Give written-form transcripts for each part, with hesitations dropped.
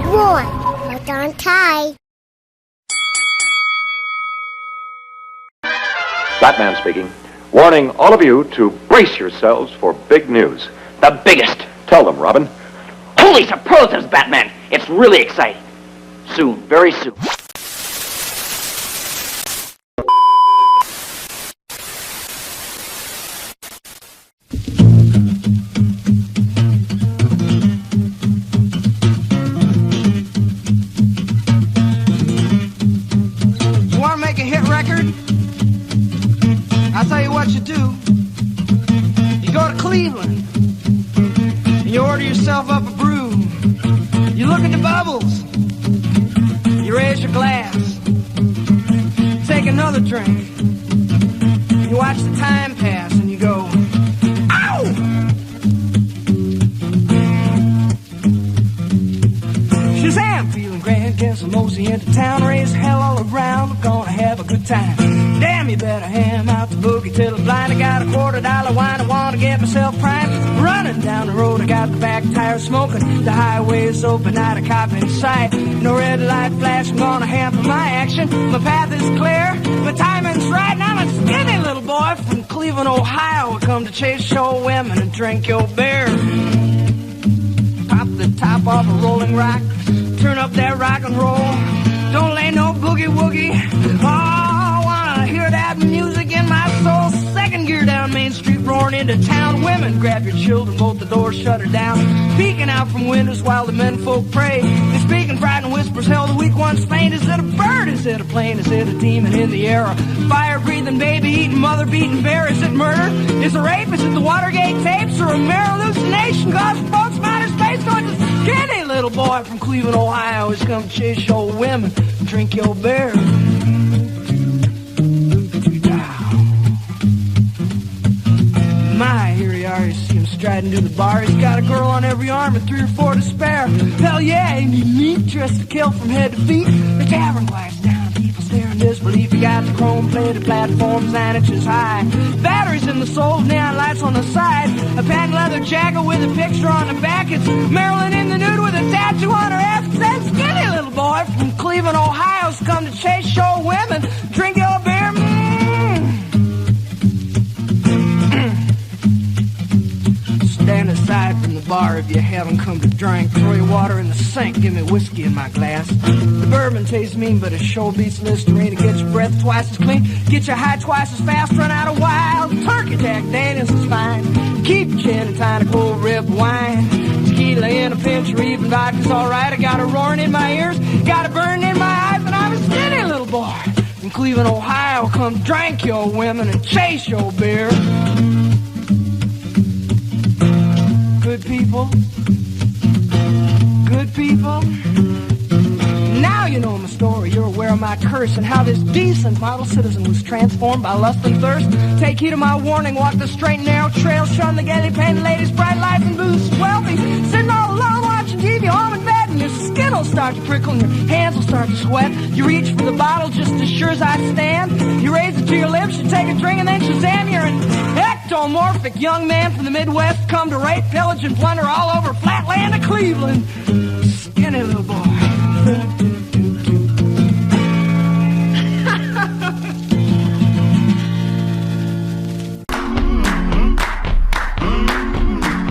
Boy, hold on tight. Batman speaking. Warning all of you to brace yourselves for big news. The biggest. Tell them, Robin. Holy superlatives, Batman! It's really exciting. Soon, very soon. You want to make a hit record? I'll tell you what you do. You go to Cleveland and you order yourself up a brew. You look at the bubbles. You raise your glass. Take another drink. You watch the time pass and you go, ow! Shazam! Feeling grand, guess I'm mosey into town. Raise hell all around, we're gonna have a good time. Damn, you better ham out the boogie till I'm blind. I got a $quarter wine, I wanna get myself primed. Running down the road, I got the back tire smoking. The highway's open, not a cop in sight. No red light flash, I'm gonna hamper my action. My path is clear, my timing's right. And I'm a skinny little boy from Cleveland, Ohio. I come to chase your women and drink your beer. Pop the top off a rolling rock, turn up that rock and roll. Don't lay no boogie woogie. Oh, I wanna hear that music in my soul. Second gear down Main Street, roaring into town. Women, grab your children, bolt the doors, shut her down. Peeking out from windows while the men folk pray. They speak in frightened whispers, hell, the weak ones faint. Is it a bird? Is it a plane? Is it a demon in the air? A fire-breathing, baby-eating, mother-beating bear? Is it murder? Is it rape? Is it the Watergate tapes? Or a mere hallucination? Cause folks, outer space, going to skinny little boy from Cleveland, Ohio is come chase your women, drink your beer. My, here you are, you see him striding to the bar. He's got a girl on every arm and 3 or 4 to spare. Hell yeah, ain't he neat, dressed to kill from head to feet. The tavern quiets down, people stare in disbelief. You got the chrome-plated platforms 9 inches high. Batteries in the soles, neon lights on the side. A patent leather jacket with a picture on the back. It's Marilyn in the nude with a tattoo on her ass. That skinny little boy from Cleveland, Ohio's come to chase your women, drink your beer. Stand aside from the bar if you haven't come to drink. Throw your water in the sink, give me whiskey in my glass. The bourbon tastes mean, but it sure beats Listerine. It gets your breath twice as clean, get you high twice as fast, run out of wild. Turkey Jack Daniels is fine. Keep your chin and tie a cold rib wine. Tequila in a pinch or even vodka's alright. I got a roaring in my ears, got a burning in my eyes, and I'm a skinny little boy from Cleveland, Ohio. Come drink your women and chase your beer. Good people, good people. Now you know my story, you're aware of my curse and how this decent model citizen was transformed by lust and thirst. Take heed of my warning, walk the straight and narrow trail, shun the gaily painted ladies, bright lights and booze, wealthy. Sitting all alone watching TV, home in bed, and your skin will start to prickle and your hands will start to sweat. You reach for the bottle just as sure as I stand. You raise it to your lips, you take a drink, and then Shazam, you're an ectomorphic young man from the Midwest, come to rape, pillage, and plunder all over flatland of Cleveland. Skinny little boy.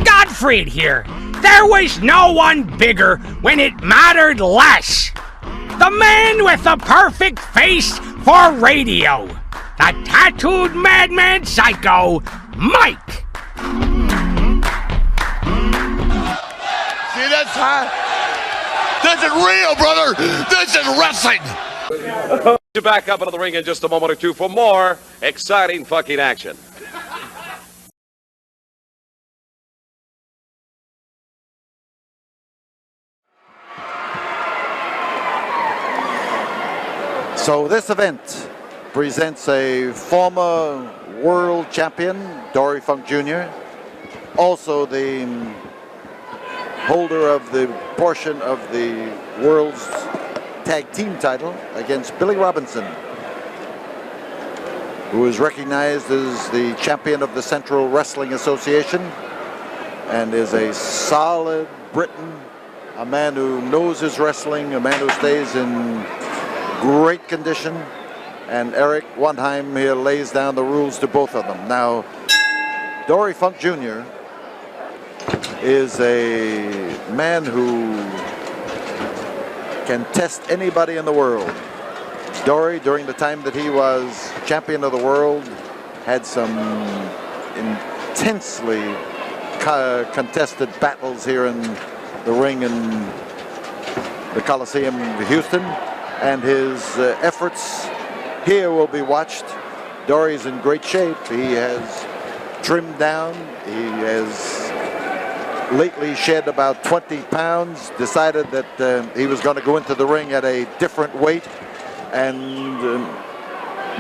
Godfried here. There was no one bigger when it mattered less. The man with the perfect face for radio. The tattooed madman psycho, Mike. See, that's high. This is real, brother. This is wrestling. To back up into the ring in just a moment or two for more exciting fucking action. So this event presents a former world champion, Dory Funk Jr., also the holder of the portion of the world's tag team title against Billy Robinson, who is recognized as the champion of the Central Wrestling Association and is a solid Briton a man who knows his wrestling, a man who stays in great condition. And Eric Wandheim here lays down the rules to both of them. Now, Dory Funk Jr. is a man who can test anybody in the world. Dory, during the time that he was champion of the world, had some intensely contested battles here in the ring in the Coliseum of Houston, and his efforts here will be watched. Dory's in great shape. He has trimmed down. He has lately shed about 20 pounds, decided that he was going to go into the ring at a different weight, and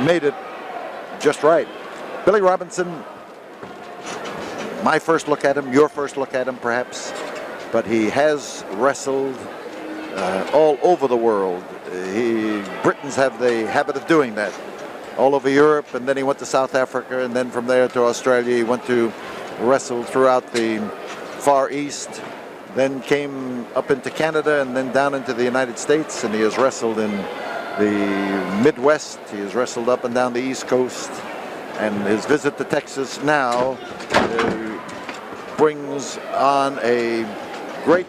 made it just right. Billy Robinson, my first look at him, your first look at him perhaps, but he has wrestled all over the world. Britons have the habit of doing that. All over Europe, and then he went to South Africa, and then from there to Australia. He went to wrestle throughout the Far East, then came up into Canada, and then down into the United States, and he has wrestled in the Midwest. He has wrestled up and down the East Coast, and his visit to Texas now brings on a great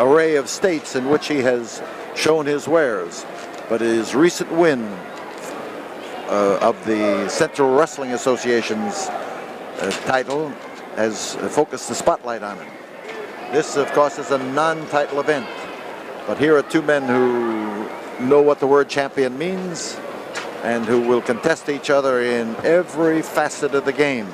array of states in which he has shown his wares. But his recent win of the Central Wrestling Association's title has focused the spotlight on him. This, of course, is a non-title event, but here are two men who know what the word champion means and who will contest each other in every facet of the game.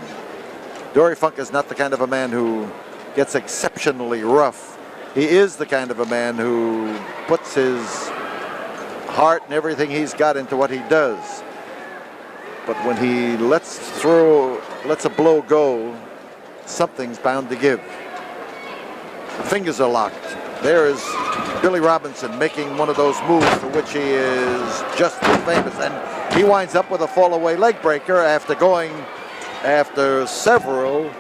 Dory Funk is not the kind of a man who gets exceptionally rough. He is the kind of a man who puts his heart and everything he's got into what he does. But when he lets a blow go, something's bound to give. The fingers are locked. There is Billy Robinson making one of those moves for which he is just as famous. And he winds up with a fall-away leg breaker after several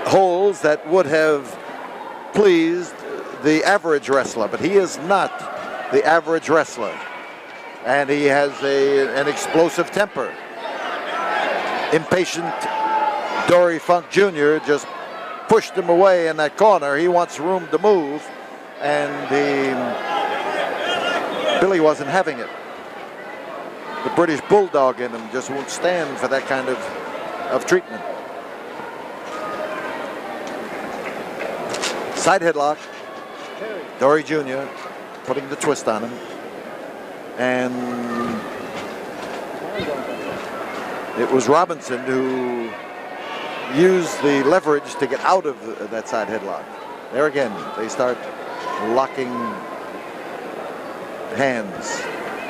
holds that would have pleased the average wrestler. But he is not the average wrestler. And he has an explosive temper. Impatient Dory Funk Jr. just pushed him away in that corner. He wants room to move, and Billy wasn't having it. The British Bulldog in him just won't stand for that kind of treatment. Side headlock. Dory Jr. putting the twist on him. And it was Robinson who used the leverage to get out of that side headlock. There again, they start locking hands.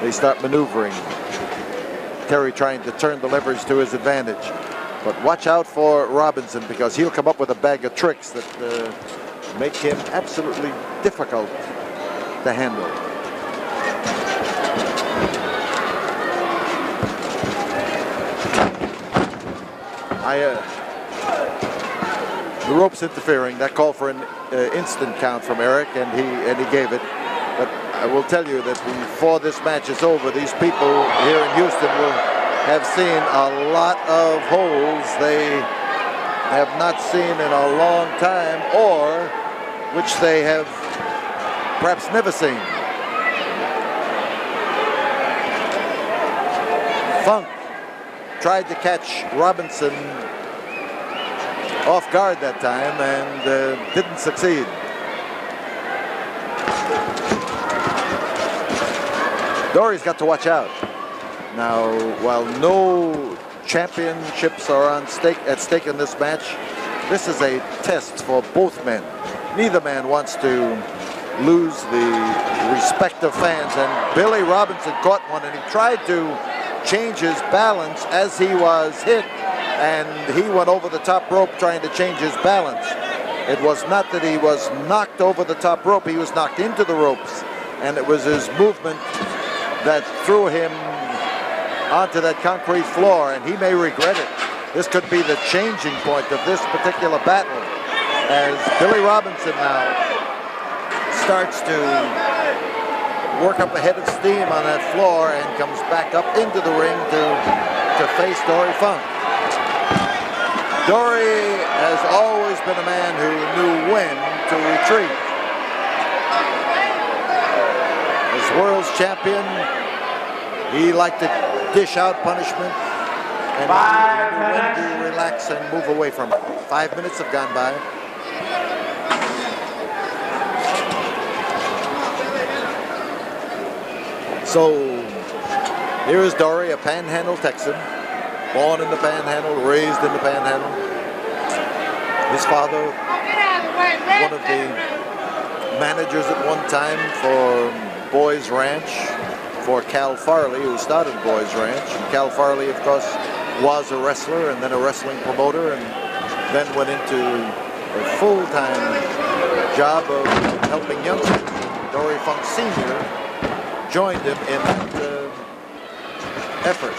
They start maneuvering. Terry trying to turn the leverage to his advantage. But watch out for Robinson, because he'll come up with a bag of tricks that make him absolutely difficult to handle. The ropes interfering. That called for an instant count from Eric, and he gave it. But I will tell you that before this match is over, these people here in Houston will have seen a lot of holes they have not seen in a long time, or which they have perhaps never seen. Funk tried to catch Robinson off guard that time and didn't succeed. Dory's got to watch out. Now, while no championships are at stake in this match, this is a test for both men. Neither man wants to lose the respect of fans, and Billy Robinson caught one, and he tried to change his balance as he was hit, and he went over the top rope trying to change his balance. It was not that he was knocked over the top rope, he was knocked into the ropes, and it was his movement that threw him onto that concrete floor, and he may regret it. This could be the changing point of this particular battle, as Billy Robinson now starts to work up a head of steam on that floor and comes back up into the ring to face Dory Funk. Dory has always been a man who knew when to retreat. As world's champion, he liked to dish out punishment, and he knew when to relax and move away from it. 5 minutes have gone by. So here is Dory, a Panhandle Texan, born in the Panhandle, raised in the Panhandle. His father, one of the managers at one time for Boys Ranch, for Cal Farley, who started Boys Ranch. And Cal Farley, of course, was a wrestler and then a wrestling promoter, and then went into a full-time job of helping youngsters. Dory Funk Sr. joined him in that effort.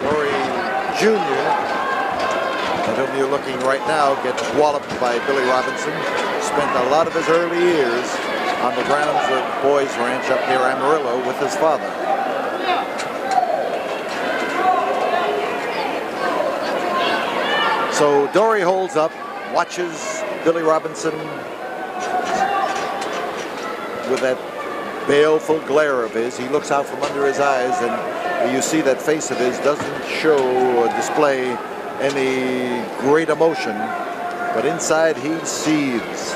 Dory Jr., at whom you're looking right now, gets walloped by Billy Robinson. Spent a lot of his early years on the grounds of Boys Ranch up near Amarillo with his father. So Dory holds up, watches Billy Robinson with that baleful glare of his. He looks out from under his eyes, and you see that face of his doesn't show or display any great emotion, but inside he seethes.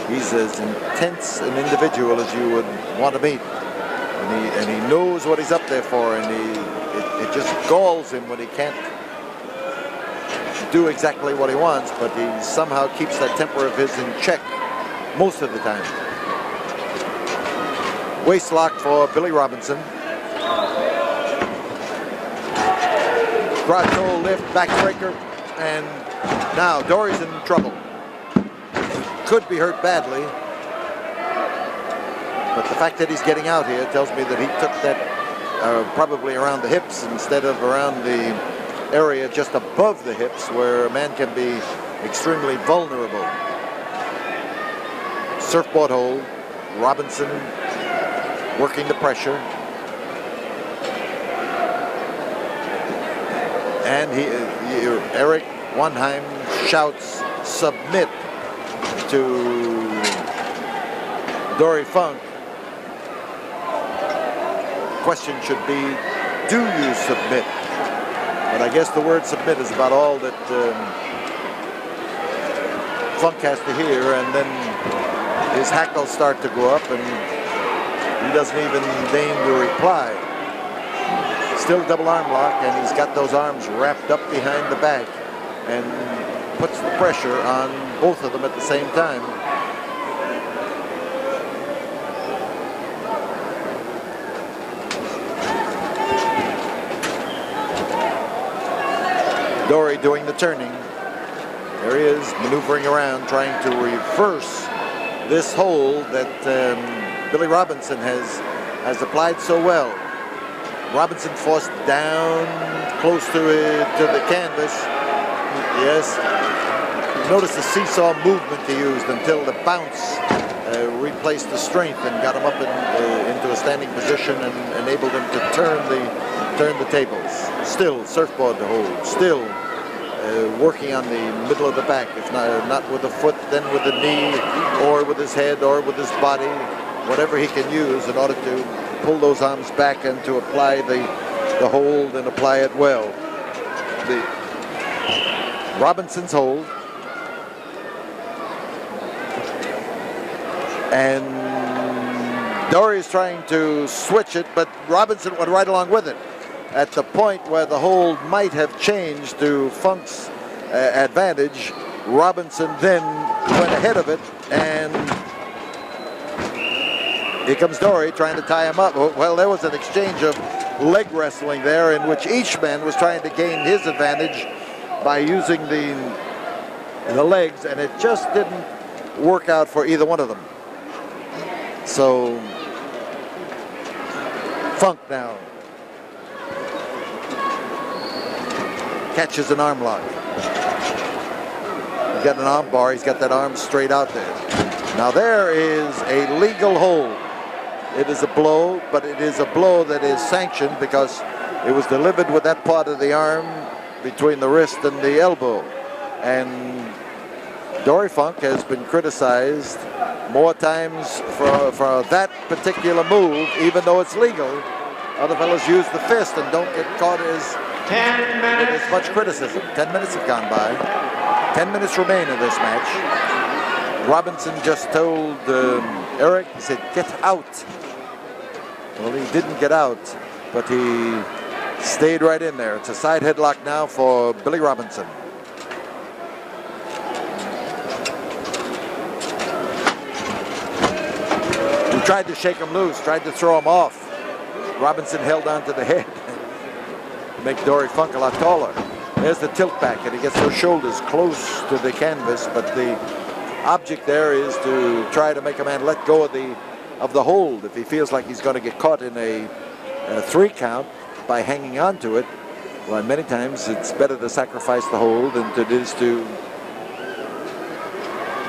He's as intense an individual as you would want to meet, and he knows what he's up there for, and it just galls him when he can't do exactly what he wants, but he somehow keeps that temper of his in check most of the time. Waist lock for Billy Robinson. Broad toe lift, backbreaker, and now Dory's in trouble. Could be hurt badly, but the fact that he's getting out here tells me that he took that probably around the hips instead of around the area just above the hips, where a man can be extremely vulnerable. Surfboard hold, Robinson working the pressure, and Eric Wanheim shouts submit to Dory Funk. Question should be, do you submit? But I guess the word submit is about all that Funk has to hear, and then his hackles start to go up, and he doesn't even deign to reply. Still double arm lock, and he's got those arms wrapped up behind the back and puts the pressure on both of them at the same time. Dory doing the turning. There he is, maneuvering around, trying to reverse this hold that Billy Robinson has applied so well. Robinson forced down close to the canvas. Yes. Notice the seesaw movement he used until the bounce replaced the strength and got him up into a standing position and enabled him to turn the tables. Still surfboard to hold. Still working on the middle of the back. If not with the foot, then with the knee, or with his head, or with his body. Whatever he can use in order to pull those arms back and to apply the hold and apply it well. The Robinson's hold. And Dory's trying to switch it, but Robinson went right along with it. At the point where the hold might have changed to Funk's advantage, Robinson then went ahead of it, and here comes Dory trying to tie him up. Well, there was an exchange of leg wrestling there in which each man was trying to gain his advantage by using the legs, and it just didn't work out for either one of them. So Funk now catches an arm lock. He's got an arm bar. He's got that arm straight out there. Now there is a legal hold. It is a blow, but it is a blow that is sanctioned because it was delivered with that part of the arm between the wrist and the elbow. And Dory Funk has been criticized more times for that particular move, even though it's legal. Other fellows use the fist and don't get caught with as much criticism. 10 minutes have gone by. 10 minutes remain in this match. Robinson just told Eric, he said, get out. Well, he didn't get out, but he stayed right in there. It's a side headlock now for Billy Robinson. He tried to shake him loose, tried to throw him off. Robinson held on to the head to make Dory Funk a lot taller. There's the tilt back, and he gets those shoulders close to the canvas, but the object there is to try to make a man let go of the hold if he feels like he's going to get caught in a 3 count by hanging on to it. Well, many times it's better to sacrifice the hold than it is to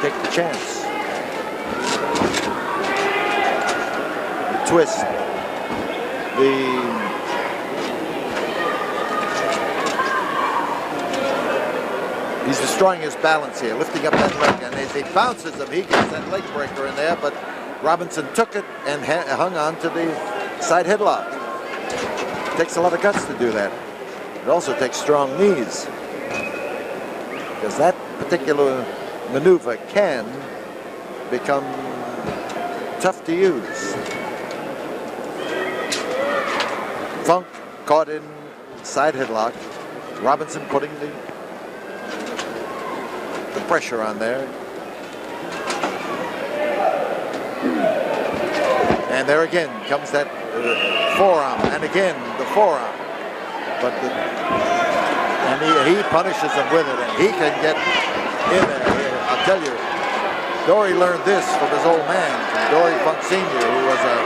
take the chance. The twist. He's destroying his balance here, lifting up that leg, and as he bounces him, he gets that leg breaker in there, but Robinson took it and hung on to the side headlock. It takes a lot of guts to do that. It also takes strong knees, because that particular maneuver can become tough to use. Funk caught in side headlock. Robinson putting the pressure on there. And there again comes that forearm, and again the forearm. But he punishes him with it, and he can get in there. I'll tell you, Dory learned this from his old man, from Dory Funk Sr., who was a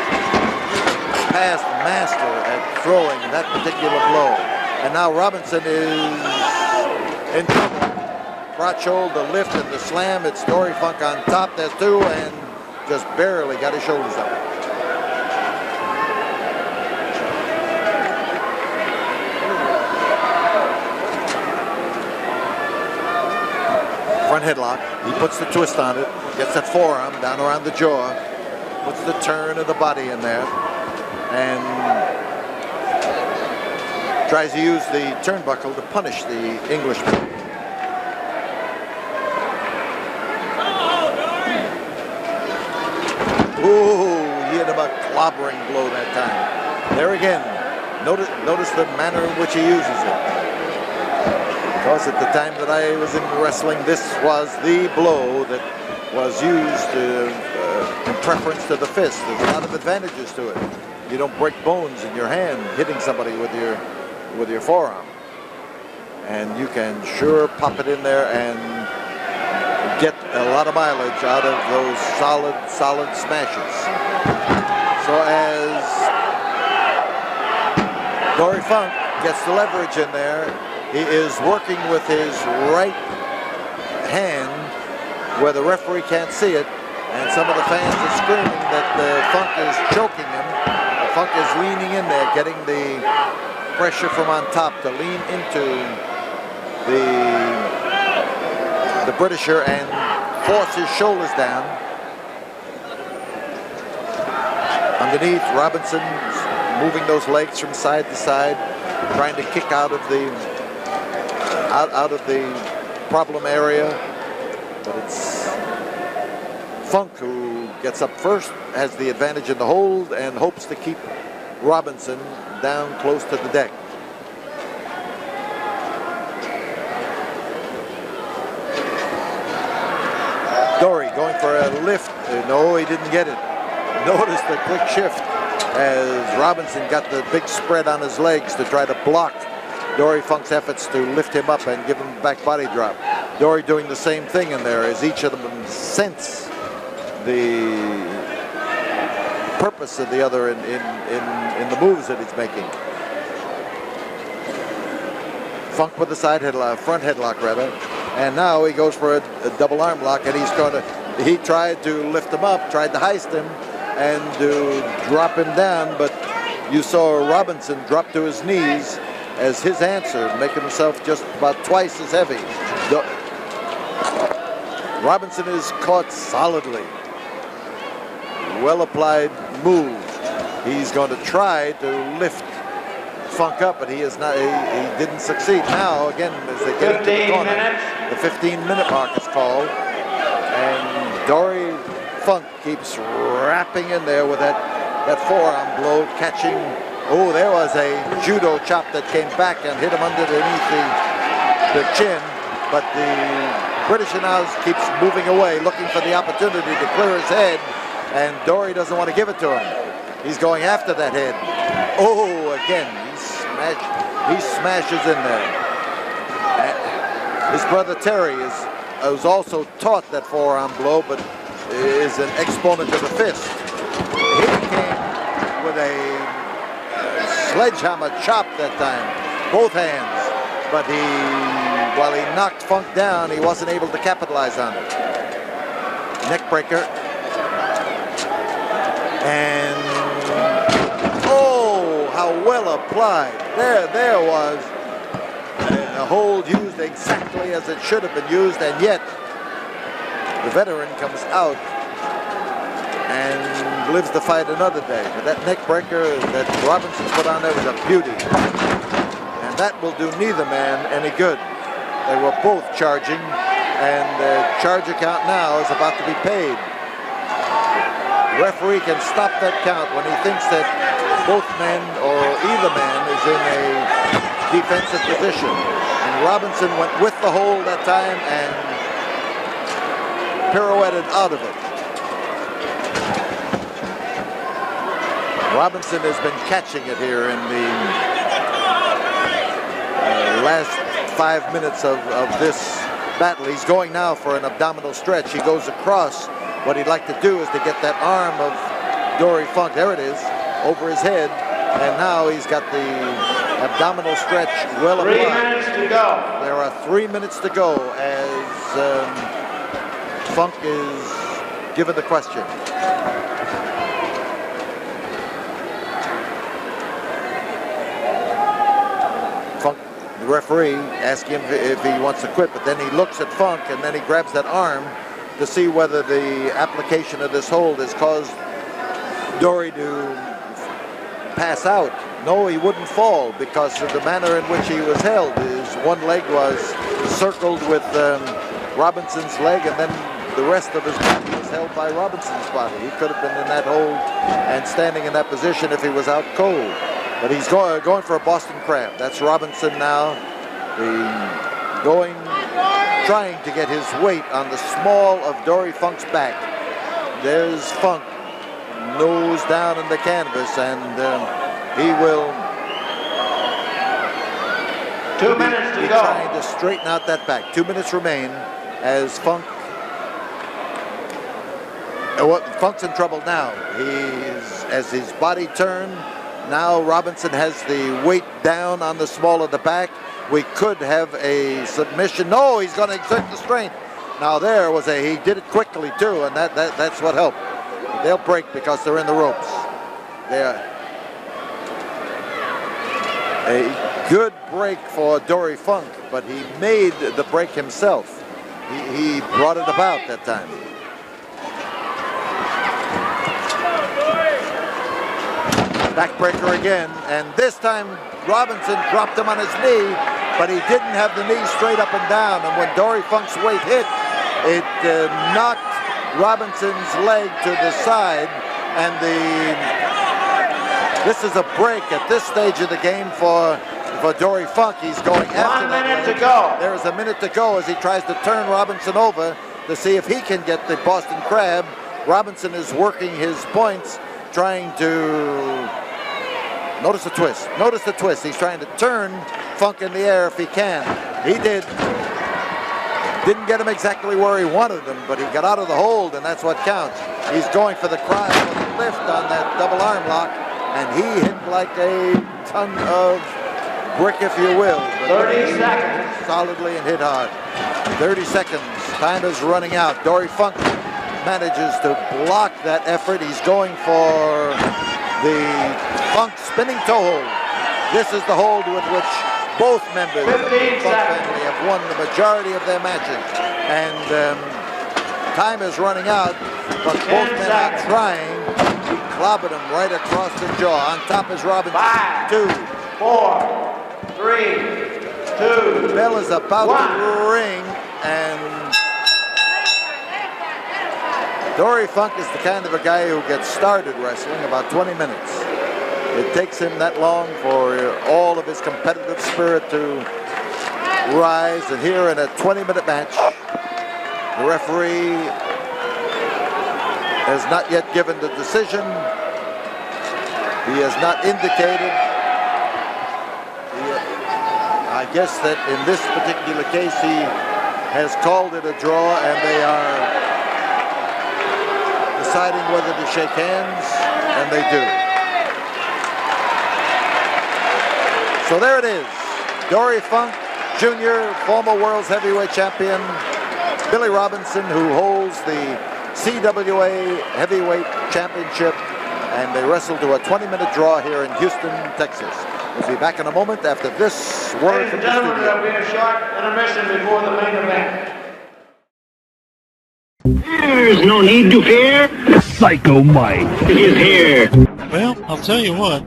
past master at throwing that particular blow. And now Robinson is in trouble. Crotch hold, the lift, and the slam. It's Dory Funk on top. There's 2, and just barely got his shoulders up. Front headlock. He puts the twist on it. Gets that forearm down around the jaw. Puts the turn of the body in there. And tries to use the turnbuckle to punish the Englishman. Ooh, he hit him a clobbering blow that time. There again, notice the manner in which he uses it. Because at the time that I was in wrestling, this was the blow that was used in preference to the fist. There's a lot of advantages to it. You don't break bones in your hand hitting somebody with your forearm. And you can sure pop it in there and get a lot of mileage out of those solid smashes. So as Dory Funk gets the leverage in there, he is working with his right hand where the referee can't see it, and some of the fans are screaming that Funk is choking him. Funk is leaning in there, getting the pressure from on top to lean into the Britisher and force his shoulders down. Underneath, Robinson's moving those legs from side to side, trying to kick out of the problem area. But it's Funk who gets up first, has the advantage in the hold, and hopes to keep Robinson down close to the deck. Dory going for a lift. No, he didn't get it. Notice the quick shift as Robinson got the big spread on his legs to try to block Dory Funk's efforts to lift him up and give him a back body drop. Dory doing the same thing in there as each of them sense the purpose of the other in the moves that he's making. Funk with the side headlock, front headlock rather. And now he goes for a double arm lock, and he tried to lift him up, tried to heist him, and to drop him down, but you saw Robinson drop to his knees as his answer, making himself just about twice as heavy. Robinson is caught solidly. Well-applied move. He's going to try to lift Funk up, but he is not. He didn't succeed. Now again, as they get into the corner, the 15-minute mark is called, and Dory Funk keeps wrapping in there with that forearm blow, catching. Oh, there was a judo chop that came back and hit him underneath the chin, but the British announcer keeps moving away, looking for the opportunity to clear his head, and Dory doesn't want to give it to him. He's going after that head. Oh, again, he smashes in there. His brother Terry was also taught that forearm blow, but is an exponent of the fist. He came with a sledgehammer chop that time, both hands, but while he knocked Funk down, he wasn't able to capitalize on it. Neck breaker. And oh, how well applied. There was a hold used exactly as it should have been used, and yet the veteran comes out and lives to fight another day. But that neck breaker that Robinson put on there was a beauty. And that will do neither man any good. They were both charging, and the charge account now is about to be paid. The referee can stop that count when he thinks that both men or either man is in a defensive position. And Robinson went with the hold that time and pirouetted out of it. Robinson has been catching it here in the last 5 minutes of this battle. He's going now for an abdominal stretch. He goes across. What he'd like to do is to get that arm of Dory Funk, there it is, over his head. And now he's got the abdominal stretch well applied. 3 minutes to go. There are 3 minutes to go as Funk is given the question. Funk, the referee, asking him if he wants to quit, but then he looks at Funk and then he grabs that arm to see whether the application of this hold has caused Dory to pass out. No, he wouldn't fall because of the manner in which he was held. His one leg was circled with Robinson's leg, and then the rest of his body was held by Robinson's body. He could have been in that hold and standing in that position if he was out cold. But he's going for a Boston Crab. That's Robinson now. Trying to get his weight on the small of Dory Funk's back. There's Funk, nose down in the canvas, and he will 2 minutes to be go. trying to straighten out that back. 2 minutes remain as Funk's in trouble now. As his body turned, now Robinson has the weight down on the small of the back. We could have a submission. No, he's going to exert the strength. Now there was he did it quickly too, and that's what helped. They'll break because they're in the ropes. They're a good break for Dory Funk, but he made the break himself. He brought it about that time. Backbreaker again, and this time Robinson dropped him on his knee, but he didn't have the knee straight up and down, and when Dory Funk's weight hit, it knocked Robinson's leg to the side, and this is a break at this stage of the game for Dory Funk. He's going after 1 minute leg. to go. There's a minute to go as he tries to turn Robinson over to see if he can get the Boston Crab. Robinson is working his points, trying to notice the twist. Notice the twist. He's trying to turn Funk in the air if he can. He did. Didn't get him exactly where he wanted him, but he got out of the hold, and that's what counts. He's going for the crime for the lift on that double arm lock, and he hit like a ton of brick if you will. 30 seconds. Solidly and hit hard. 30 seconds. Time is running out. Dory Funk manages to block that effort. He's going for the Funk spinning toe hold. This is the hold with which both members of the Funk family have won the majority of their matches. And time is running out, but both men are trying. He clobbered him right across the jaw. On top is Robinson. 2, 4, 3, 2. The bell is about to ring, and Dory Funk is the kind of a guy who gets started wrestling about 20 minutes. It takes him that long for all of his competitive spirit to rise, and here in a 20-minute match, the referee has not yet given the decision. He has not indicated. I guess that in this particular case, he has called it a draw, and they are deciding whether to shake hands, and they do. So there it is. Dory Funk Jr., former World's Heavyweight Champion, Billy Robinson, who holds the CWA Heavyweight Championship, and they wrestle to a 20-minute draw here in Houston, Texas. We'll be back in a moment after this word from the studio. There'll be a short intermission before the main event. There's no need to fear. Psycho Mike is here. Well, I'll tell you what.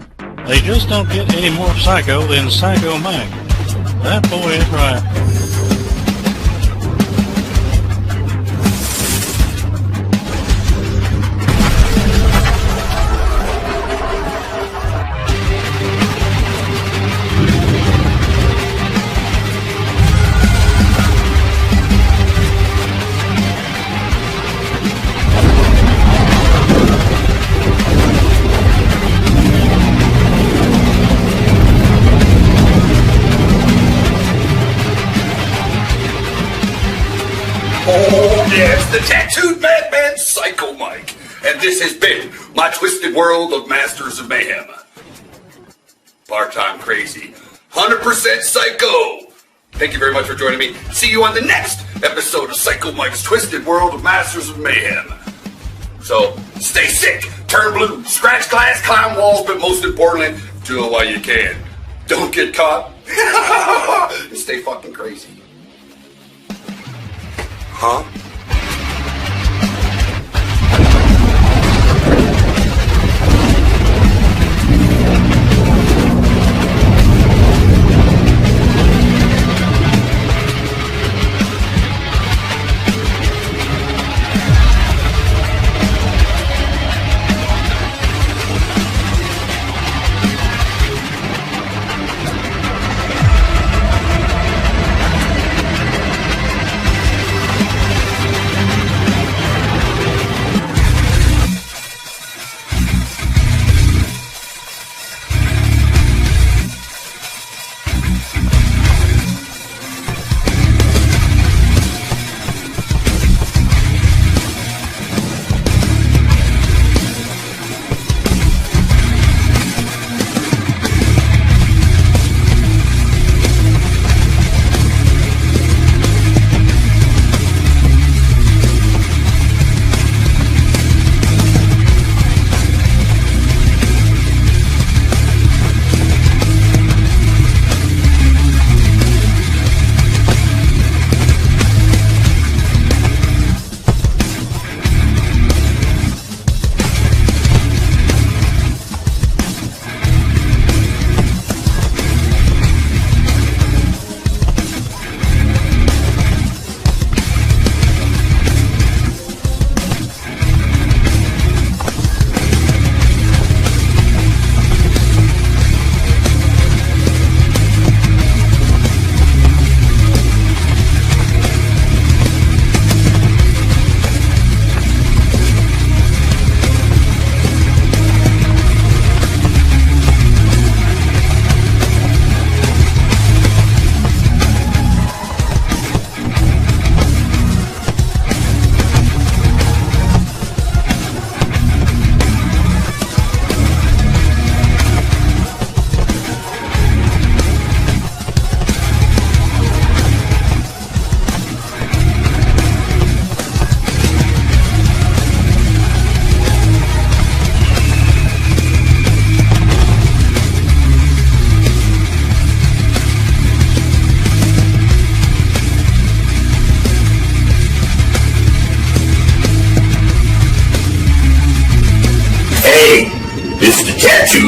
They just don't get any more psycho than Psycho Mike. That boy is right. Yes, the tattooed madman Psycho Mike. And this has been my twisted world of Masters of Mayhem. Part-time crazy. 100% psycho. Thank you very much for joining me. See you on the next episode of Psycho Mike's Twisted World of Masters of Mayhem. So, stay sick, turn blue, scratch glass, climb walls, but most importantly, do it while you can. Don't get caught. And stay fucking crazy. Huh?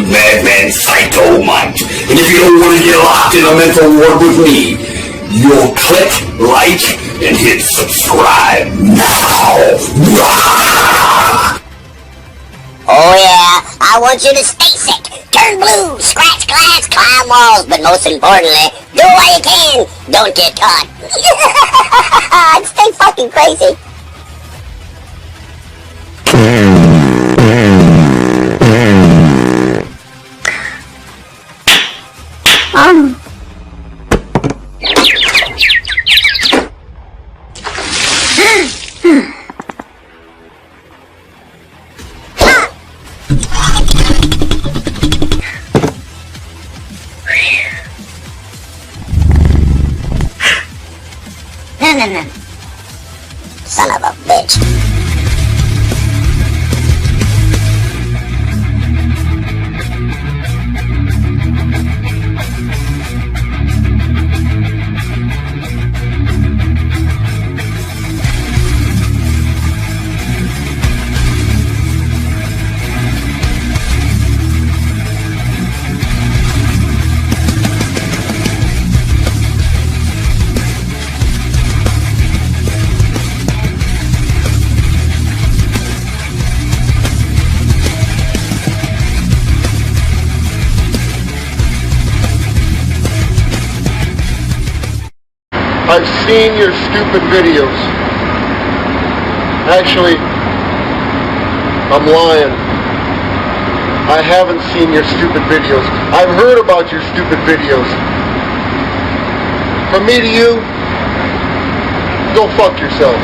Madman Psycho Mike. And if you don't want to get locked in a mental ward with me, you'll click like and hit subscribe now. Oh yeah, I want you to stay sick, turn blue, scratch glass, climb walls, but most importantly, do what you can, don't get caught. Stay fucking crazy. No. Son of a bitch. I've seen your stupid videos. Actually, I'm lying. I haven't seen your stupid videos. I've heard about your stupid videos. From me to you, go fuck yourself.